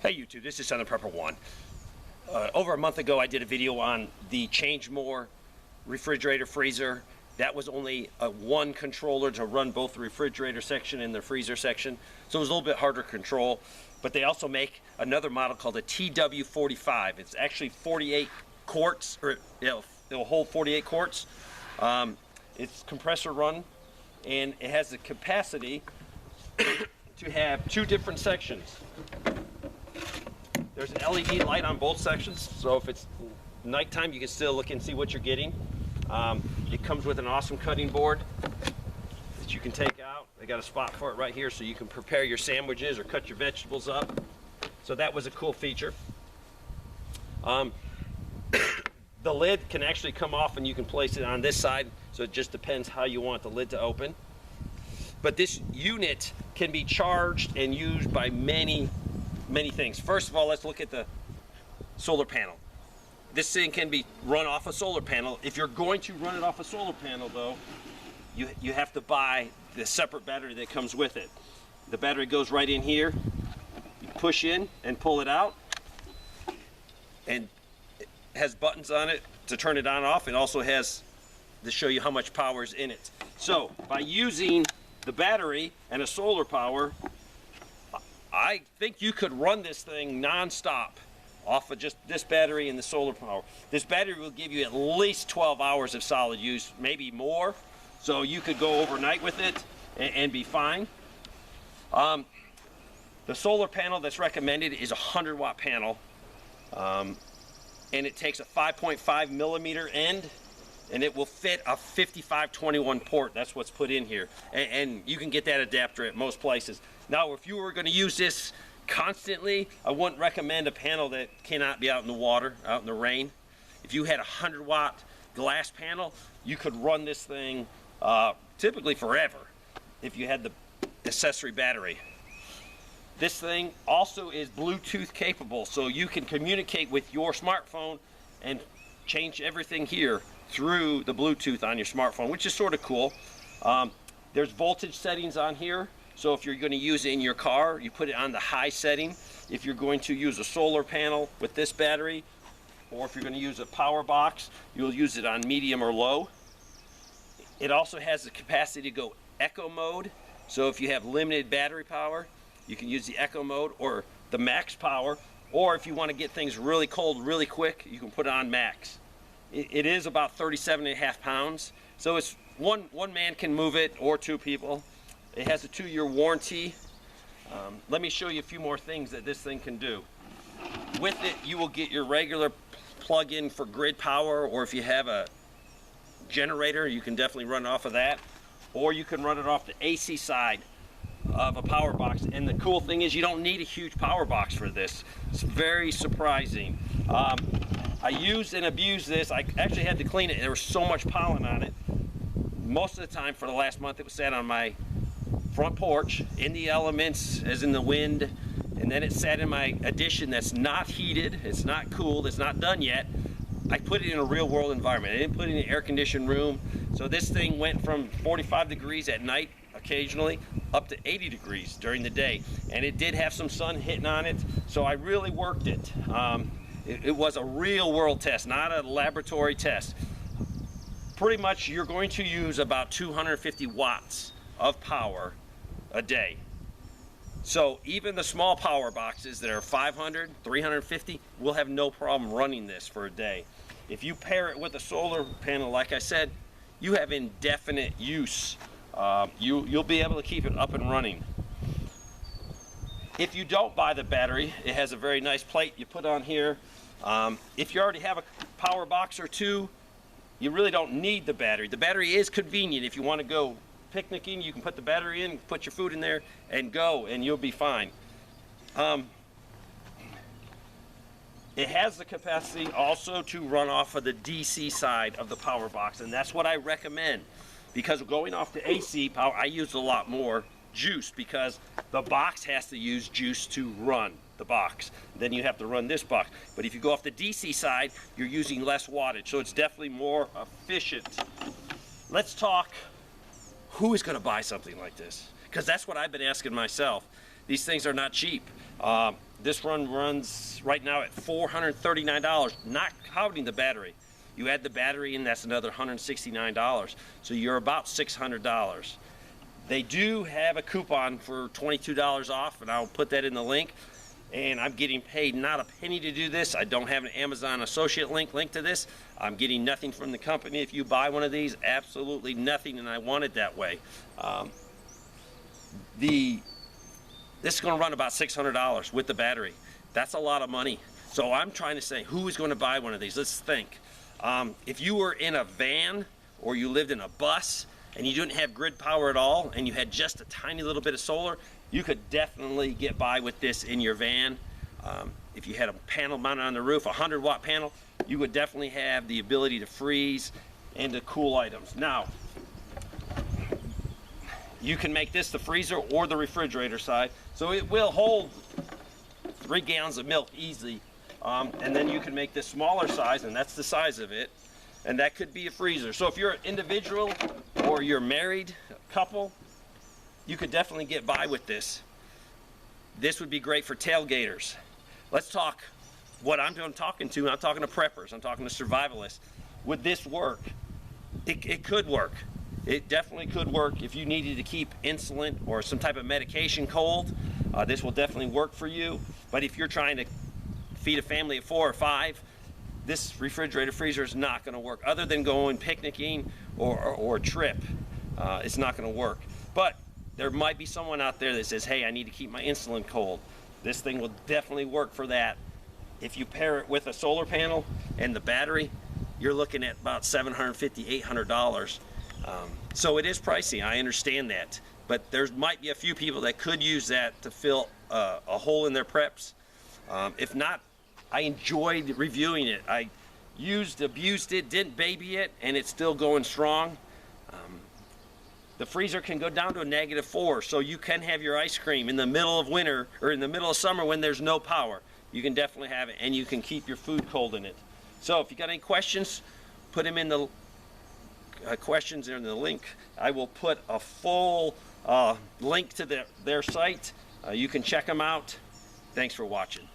Hey YouTube, this is Southern Prepper 1. Over a month ago I did a video on the ChangeMore refrigerator freezer. That was only one controller to run both the refrigerator section and the freezer section, so it was a little bit harder to control. But they also make another model called a TW45. It's actually 48 quarts, or it'll hold 48 quarts. It's compressor run, and it has the capacity to have two different sections. There's an LED light on both sections, so if it's nighttime you can still look and see what you're getting. It comes with an awesome cutting board that you can take out. They got a spot for it right here so you can prepare your sandwiches or cut your vegetables up. So that was a cool feature. The lid can actually come off and you can place it on this side, so it just depends how you want the lid to open. But this unit can be charged and used by many things. First of all, let's look at the solar panel. This thing can be run off a solar panel. If you're going to run it off a solar panel though, you have to buy the separate battery that comes with it. The battery goes right in here. You push in and pull it out, and it has buttons on it to turn it on and off. It also has to show you how much power is in it. So by using the battery and a solar power, I think you could run this thing non-stop off of just this battery and the solar power. This battery will give you at least 12 hours of solid use, maybe more. So you could go overnight with it and be fine. The solar panel that's recommended is a 100-watt panel. And it takes a 5.5 millimeter end, and it will fit a 5521 port. That's what's put in here. And you can get that adapter at most places. Now, if you were going to use this constantly, I wouldn't recommend a panel that cannot be out in the water, out in the rain. If you had a 100-watt glass panel, you could run this thing typically forever if you had the accessory battery. This thing also is Bluetooth capable, so you can communicate with your smartphone and change everything here through the Bluetooth on your smartphone, which is sort of cool. There's voltage settings on here. So if you're going to use it in your car, you put it on the high setting. If you're going to use a solar panel with this battery, or if you're going to use a power box, you'll use it on medium or low. It also has the capacity to go eco mode. So if you have limited battery power, you can use the eco mode or the max power. Or if you want to get things really cold really quick, you can put it on max. It is about 37.5 pounds. So it's one man can move it, or two people. It has a 2-year warranty. Let me show you a few more things that this thing can do. With it, you will get your regular plug-in for grid power, or if you have a generator, you can definitely run off of that. Or you can run it off the AC side of a power box. And the cool thing is you don't need a huge power box for this. It's very surprising. I used and abused this. I actually had to clean it. There was so much pollen on it. Most of the time for the last month, it was sat on my front porch in the elements, as in the wind, and then it sat in my addition that's not heated, it's not cooled, it's not done yet. I put it in a real world environment. I didn't put it in an air conditioned room. So this thing went from 45 degrees at night occasionally up to 80 degrees during the day, and it did have some sun hitting on it, so I really worked it. It was a real world test, not a laboratory test. Pretty much you're going to use about 250 watts of power a day. So even the small power boxes that are 500, 350 will have no problem running this for a day. If you pair it with a solar panel, like I said, you have indefinite use. You'll be able to keep it up and running. If you don't buy the battery, it has a very nice plate you put on here. If you already have a power box or two, you really don't need the battery. The battery is convenient. If you want to go picnicking, you can put the battery in, put your food in there, and go, and you'll be fine. It has the capacity also to run off of the DC side of the power box, and that's what I recommend, because going off the AC power, I use a lot more juice because the box has to use juice to run the box. Then you have to run this box. But if you go off the DC side, you're using less wattage, so it's definitely more efficient. Let's talk who is going to buy something like this, because that's what I've been asking myself. These things are not cheap. This one runs right now at $439, not counting the battery. You add the battery in, that's another $169. So you're about $600. They do have a coupon for $22 off, and I'll put that in the link. And I'm getting paid not a penny to do this. I don't have an Amazon associate link to this. I'm getting nothing from the company if you buy one of these, absolutely nothing, and I want it that way. This is going to run about $600 with the battery. That's a lot of money. So I'm trying to say, who is going to buy one of these? Let's think. If you were in a van or you lived in a bus and you didn't have grid power at all and you had just a tiny little bit of solar, you could definitely get by with this in your van. If you had a panel mounted on the roof, a 100-watt panel, you would definitely have the ability to freeze and to cool items. Now, you can make this the freezer or the refrigerator side, so it will hold 3 gallons of milk easily. And then you can make this smaller size, and that's the size of it, and that could be a freezer. So if you're an individual or you're married couple, you could definitely get by with this. This would be great for tailgaters. Let's talk what I'm talking to preppers, I'm talking to survivalists. Would this work? It could work. It definitely could work if you needed to keep insulin or some type of medication cold. This will definitely work for you. But if you're trying to feed a family of 4 or 5, this refrigerator freezer is not going to work. Other than going picnicking or a trip, it's not going to work. But there might be someone out there that says, hey, I need to keep my insulin cold. This thing will definitely work for that. If you pair it with a solar panel and the battery, you're looking at about $750, $800. So it is pricey, I understand that, but there might be a few people that could use that to fill a hole in their preps. If not, I enjoyed reviewing it. I abused it, didn't baby it, and it's still going strong. The freezer can go down to a -4, so you can have your ice cream in the middle of winter or in the middle of summer when there's no power. You can definitely have it, and you can keep your food cold in it. So if you got any questions, put them in the questions in the link. I will put a full link to their site. You can check them out. Thanks for watching.